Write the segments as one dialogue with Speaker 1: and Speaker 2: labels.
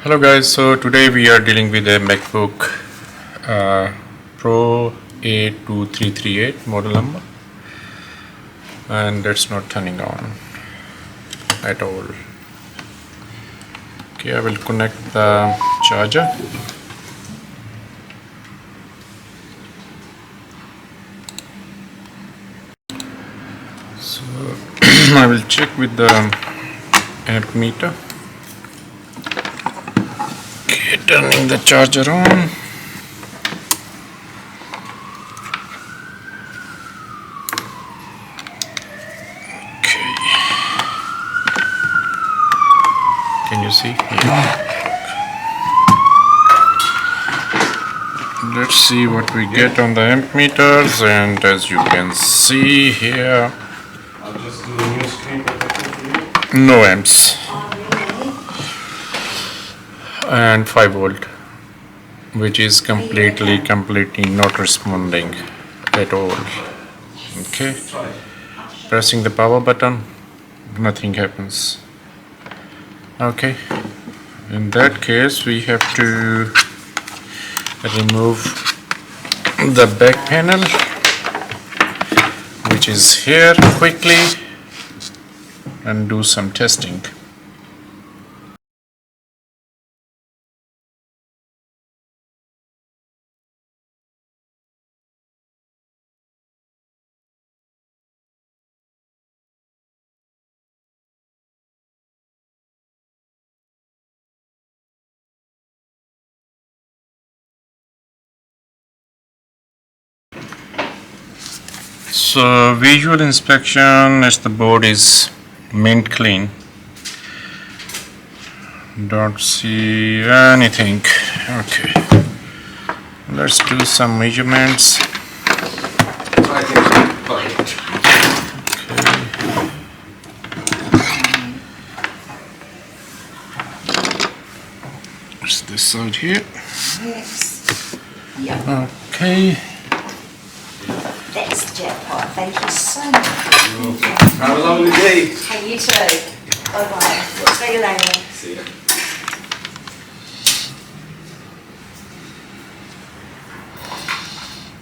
Speaker 1: Hello guys, so today we are dealing with a MacBook Pro A2338 model number, and it's not turning on at all. Okay, I will connect the charger. So I will check with the amp meter. Okay, turning the charger on. Okay, can you see? Yeah. Let's see what we get on the amp meters, and as you can see here,
Speaker 2: I'll just do a new screen for
Speaker 1: no amps and 5 volt, which is completely not responding at all. Okay, pressing the power button, nothing happens. Okay, in that case we have to remove the back panel, which is here, quickly, and do some testing. So visual inspection, as the board is mint clean, don't see anything. Okay, let's do some measurements. What's this side here?
Speaker 3: Yes. Yeah.
Speaker 1: Okay.
Speaker 3: That's the jackpot. Thank you so much.
Speaker 2: Have a lovely day.
Speaker 3: Hey, you too. Bye-bye. See you later.
Speaker 2: See ya.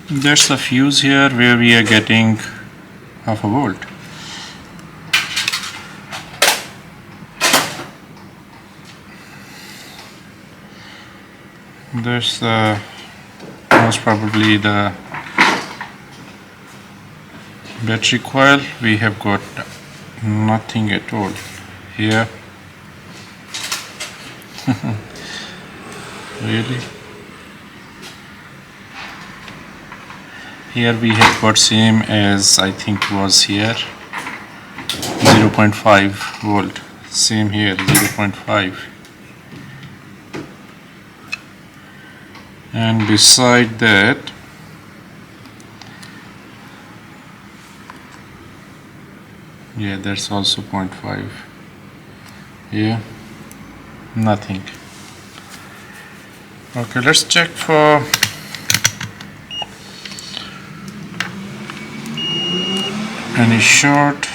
Speaker 1: There's a fuse here where we are getting half a volt. There's the most probably the battery coil. We have got nothing at all here. Really? Here we have got same as I think was here, 0.5 volt. Same here, 0.5. And beside that, yeah, that's also 0.5. Yeah, nothing. Okay, let's check for any short.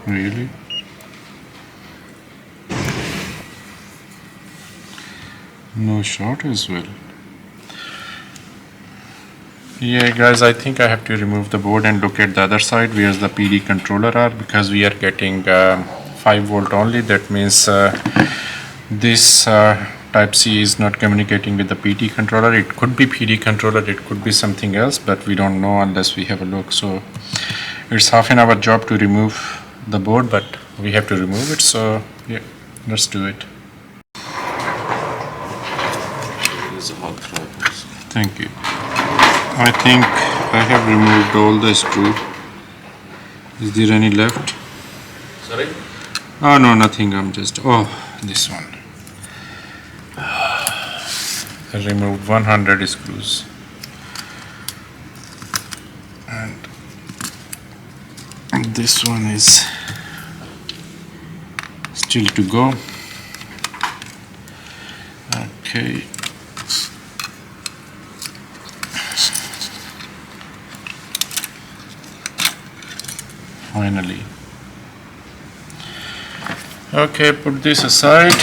Speaker 1: Really? No short as well. Yeah guys, I think I have to remove the board and look at the other side where the PD controller are, because we are getting 5 volt only. That means this type C is not communicating with the PD controller. It could be PD controller, it could be something else, but we don't know unless we have a look. So it's half an hour job to remove the board, but we have to remove it. So yeah, let's do it.
Speaker 2: There's a hot drop.
Speaker 1: Thank you. I think I have removed all the screw. Is there any left?
Speaker 2: Sorry?
Speaker 1: Oh no, nothing. I'm just, oh, this one. I removed 100 screws. And this one is still to go. Okay. finally. Okay, put this aside.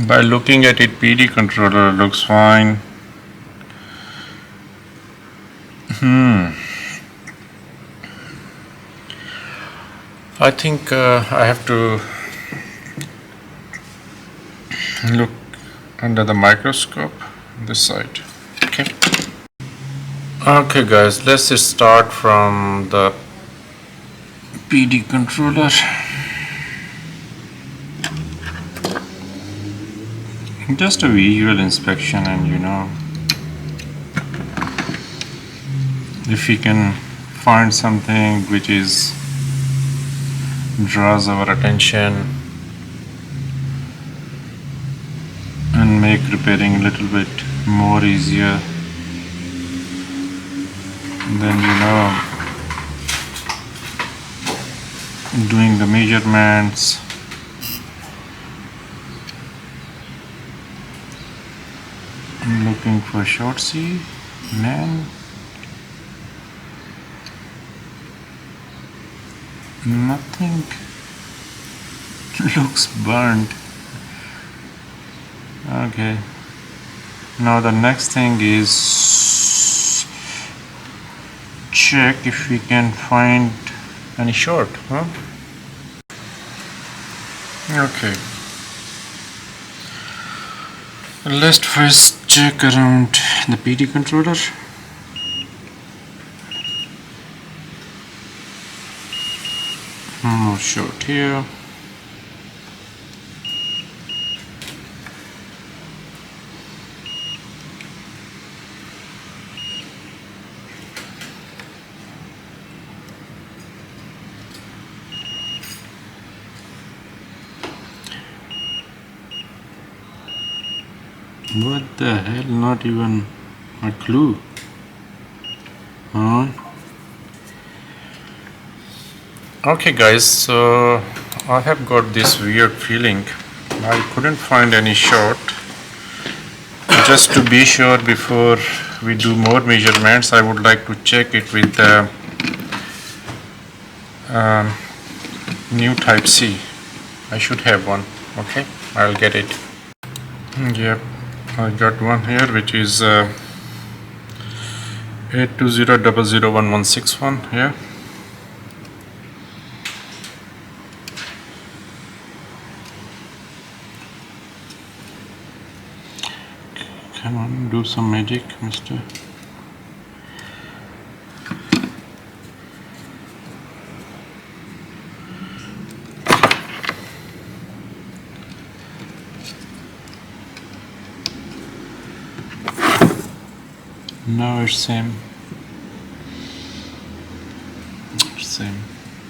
Speaker 1: By looking at it, PD controller looks fine. I think I have to look under the microscope this side. Okay guys, let's just start from the PD controller. Just a visual inspection, and if we can find something which draws our attention and make repairing a little bit more easier, then doing the measurements. I'm looking for short C, man. Nothing looks burnt. Okay. Now the next thing is check if we can find any short, huh? Okay. Let's first check around the PD controller. No short here. What the hell? Not even a clue. Huh? Okay guys, so I have got this weird feeling. I couldn't find any short. Just to be sure before we do more measurements, I would like to check it with the new type C. I should have one. Okay, I'll get it. Yep, I got one here which is 820001161. Yeah. Come on, do some magic, mister. Now it's same.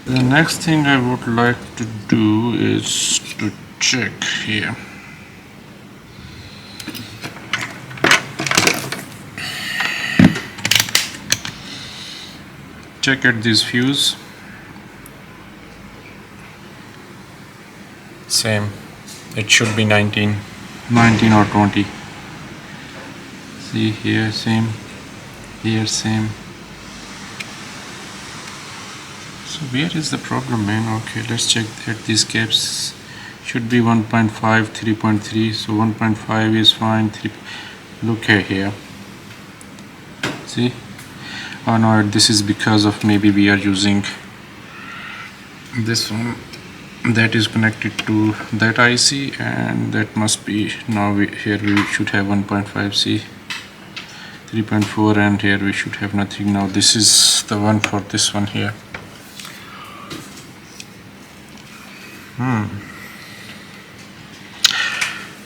Speaker 1: The next thing I would like to do is to check here. Check at this fuse. Same. It should be 19 or 20. See here, same. Here, same. So where is the problem, man? Okay, let's check that these gaps should be 1.5, 3.3. So 1.5 is fine. 3. Look here. See? Oh no, this is because of maybe we are using this one that is connected to that IC, and that must be now here we should have 1.5C, 3.4, and here we should have nothing. Now this is the one for this one here.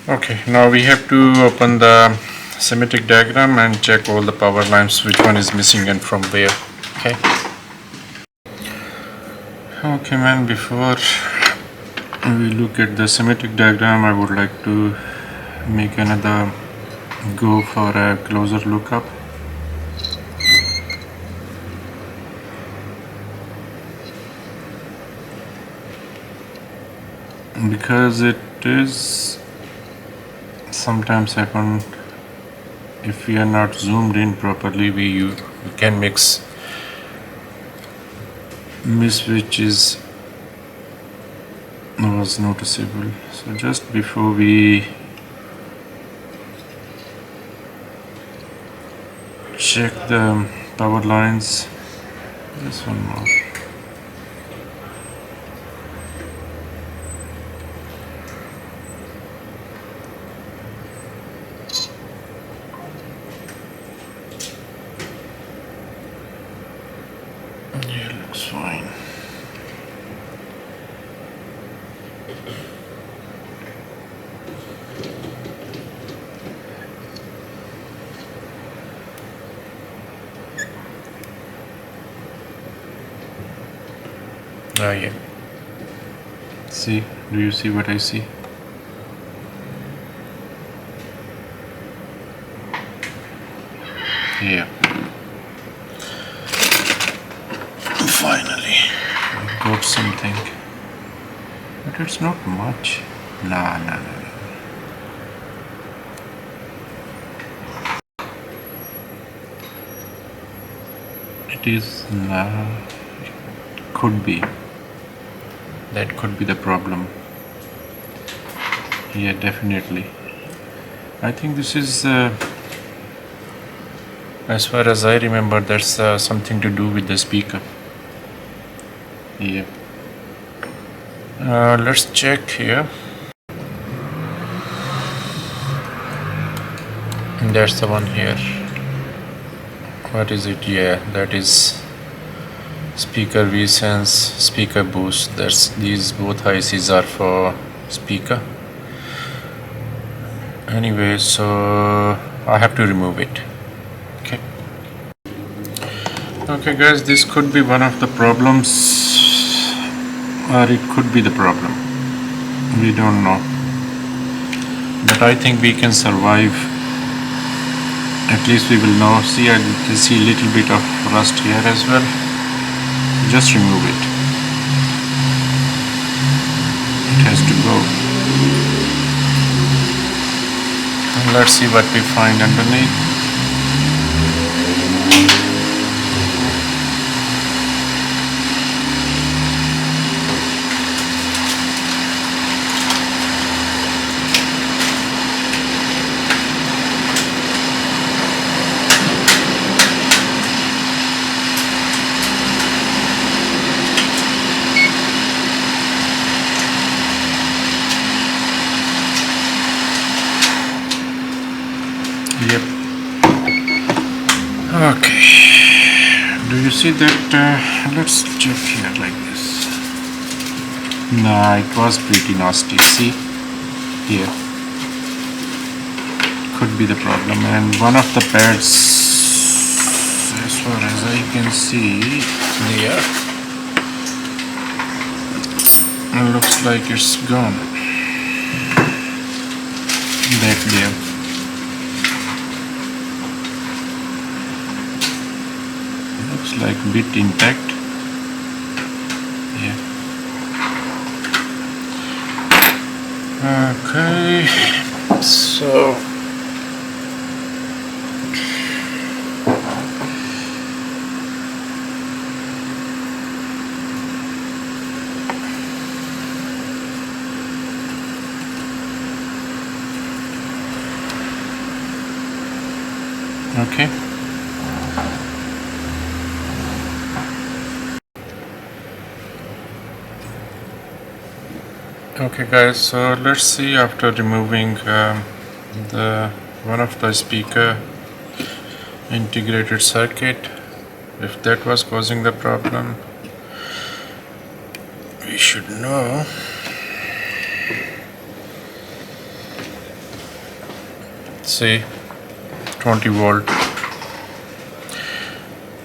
Speaker 1: Okay, now we have to open the schematic diagram and check all the power lines, which one is missing and from where. Okay man, before we look at the schematic diagram, I would like to make another go for a closer lookup. Because it is sometimes happen if we are not zoomed in properly, we can miss which was noticeable. So just before we check the power lines, this one more. Yeah, looks fine. Oh yeah. See, do you see what I see? Yeah. Finally, I got something. But it's not much. Nah. It is, nah. Could be. That could be the problem. Yeah, definitely. I think this is, as far as I remember, that's something to do with the speaker. Yeah. Let's check here. That's the one here. What is it? Yeah, that is speaker VSense, speaker boost. These both ICs are for speaker. Anyway, so I have to remove it. Okay guys, this could be one of the problems, or it could be the problem. We don't know. But I think we can survive. At least we will know. See, I can see a little bit of rust here as well. Just remove it. It has to go. And let's see what we find underneath. Yep. Okay. Do you see that? Let's check here like this. Nah, it was pretty nasty. See? Here. Could be the problem. And one of the pads, as far as I can see, there. It looks like it's gone. That there. Looks like a bit intact. Yeah. Okay. So okay. Okay guys, so let's see after removing the one of the speaker integrated circuit, if that was causing the problem. We should know. See, 20 volt,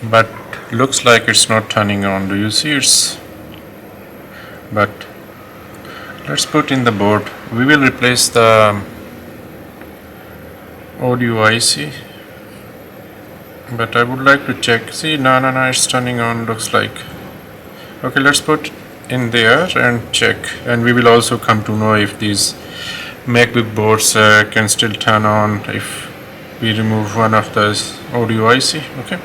Speaker 1: but looks like it's not turning on. Do you see? It's, but let's put in the board. We will replace the audio IC, but I would like to check. See, no, it's turning on, looks like. Okay, let's put in there and check, and we will also come to know if these MacBook boards can still turn on, if we remove one of the audio IC. Okay.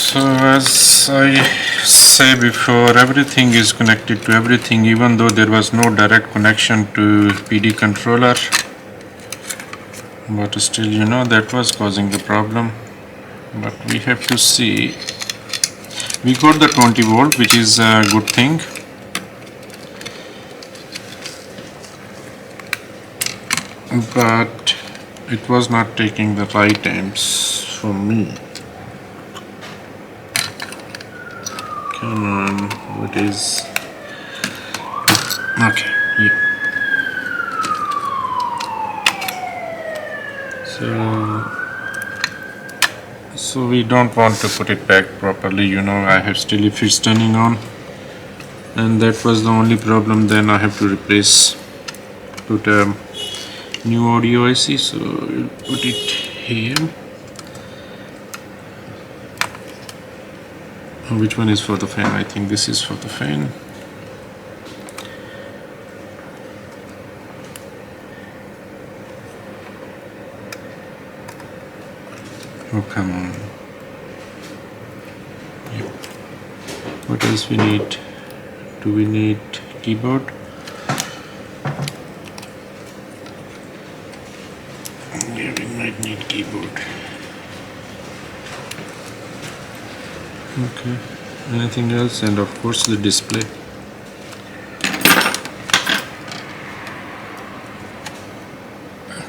Speaker 1: So as I say before, everything is connected to everything, even though there was no direct connection to PD controller, but still, you know, that was causing the problem. But we have to see. We got the 20 volt, which is a good thing. But it was not taking the right amps for me. Come on, what is... Okay, yeah. So we don't want to put it back properly, you know. I have still, if it's turning on, and that was the only problem, then I have to put a new audio IC, so we'll put it here. Which one is for the fan? I think this is for the fan. Oh, come on. Yep. What else we need? Do we need keyboard? Yeah, we might need keyboard. Okay. Anything else? And of course the display.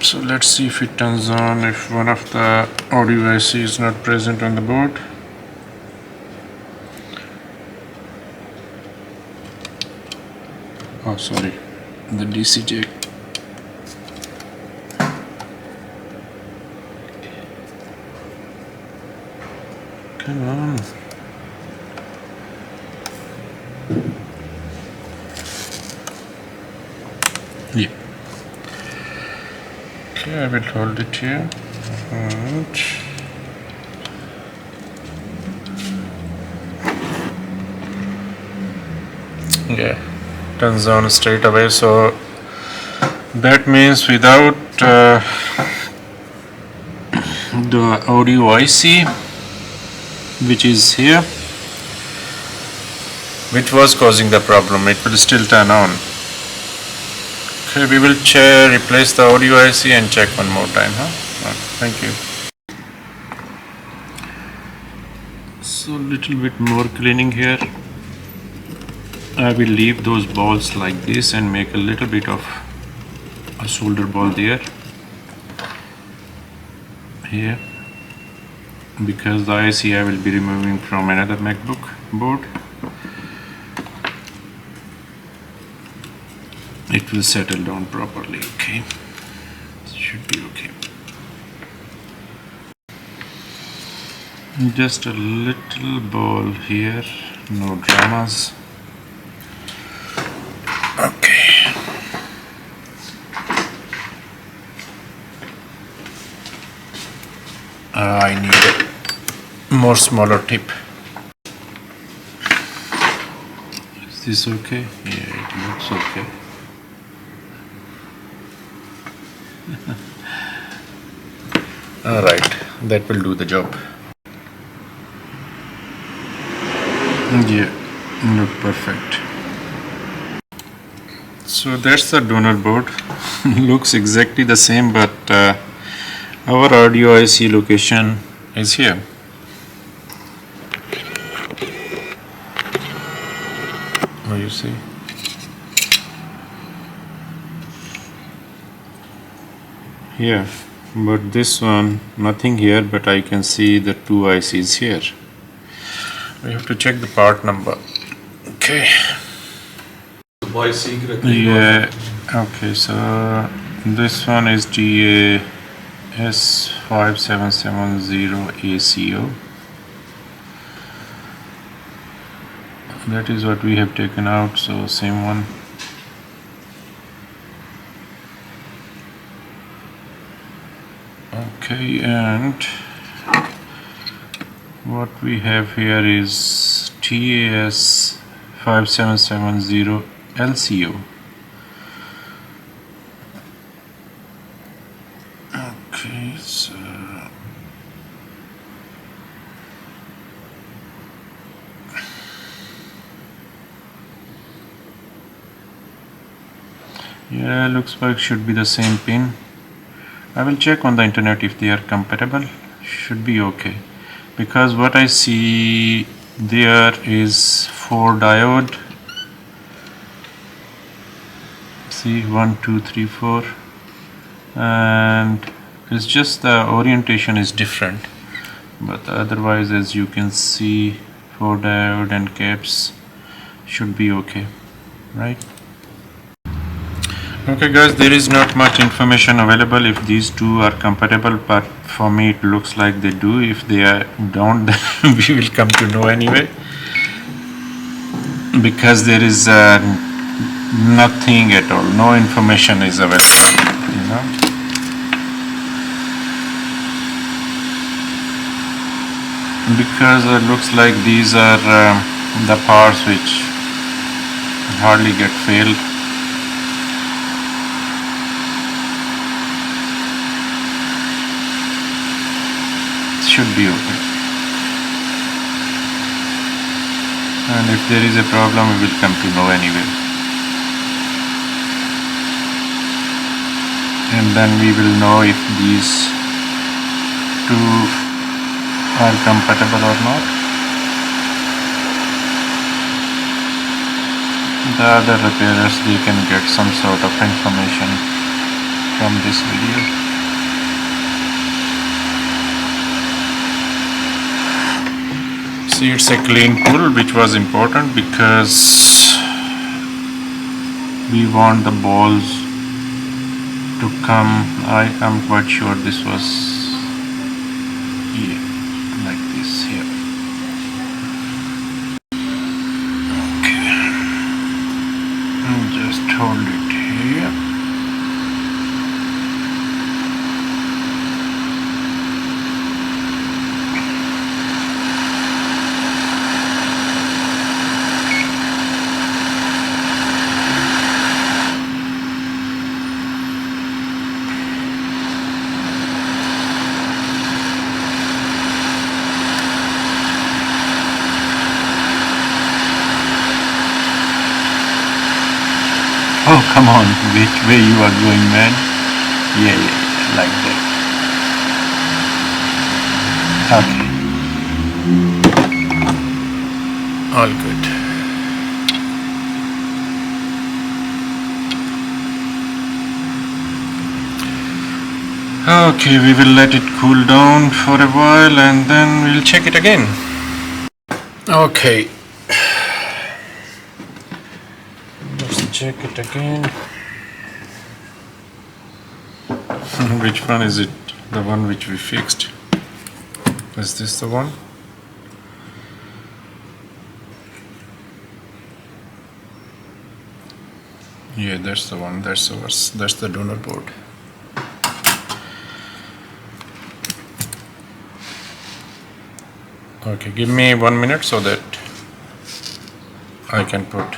Speaker 1: So let's see if it turns on if one of the audio IC is not present on the board. Oh, sorry, the DC jack. Come on. Yeah. Okay, I will hold it here. And yeah, turns on straight away. So that means without the audio IC, which is here, which was causing the problem, it will still turn on. Okay, we will replace the audio IC and check one more time, huh? Thank you. So little bit more cleaning here. I will leave those balls like this and make a little bit of a solder ball there, here, because the IC I will be removing from another MacBook board. It will settle down properly. Okay, should be okay. Just a little ball here, no dramas. Okay. I need a more smaller tip. Is this okay? Yeah, it looks okay. Alright, that will do the job. Yeah, look perfect. So that's the donor board. Looks exactly the same, but our audio IC location is here. Oh, you see? Here, but this one nothing here, but I can see the two ICs here. We have to check the part number. Okay.
Speaker 2: Buy secret.
Speaker 1: Yeah. Okay, so this one is TAS5770AC0. That is what we have taken out, so same one. Okay, and what we have here is TAS5770 LCO. Okay, so yeah, looks like should be the same pin. I will check on the internet if they are compatible. Should be okay, because what I see there is 4 diode. See, 1 2 3 4, and it's just the orientation is different, but otherwise, as you can see, 4 diode and caps should be okay, right? Okay guys, there is not much information available if these two are compatible, but for me it looks like they do. If they don't, then we will come to know anyway, because there is nothing at all, no information is available, you know. Because it looks like these are the parts which hardly get failed. Should be okay, and if there is a problem we will come to know anyway, and then we will know if these two are compatible or not. The other repairers, they can get some sort of information from this video. See, it's a clean pull, which was important because we want the balls to come. I am quite sure this was, yeah, like this here. Okay, just hold it here. Oh, come on, which way you are going, man? Yeah, like that. Okay. All good. Okay, we will let it cool down for a while and then we'll check it again. Okay. Check it again. Which one is it? The one which we fixed? Is this the one? Yeah, that's the one. That's the donor board. Okay, give me 1 minute so that I can put,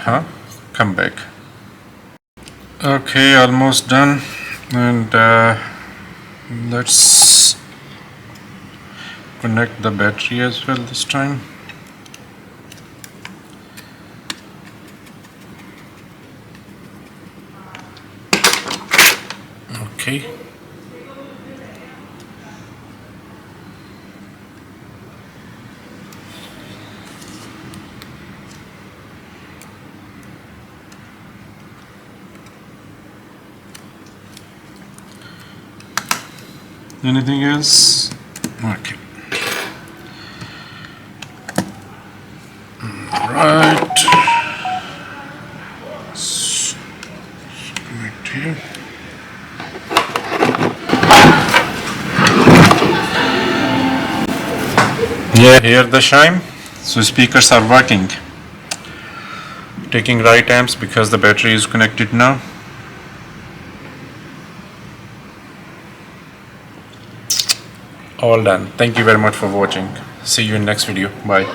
Speaker 1: come back. Okay, almost done, and let's connect the battery as well this time. Okay. Anything else? Okay. Right. Connect here. Yeah, hear the chime. So speakers are working. Taking right amps because the battery is connected now. All done. Thank you very much for watching. See you in next video. Bye.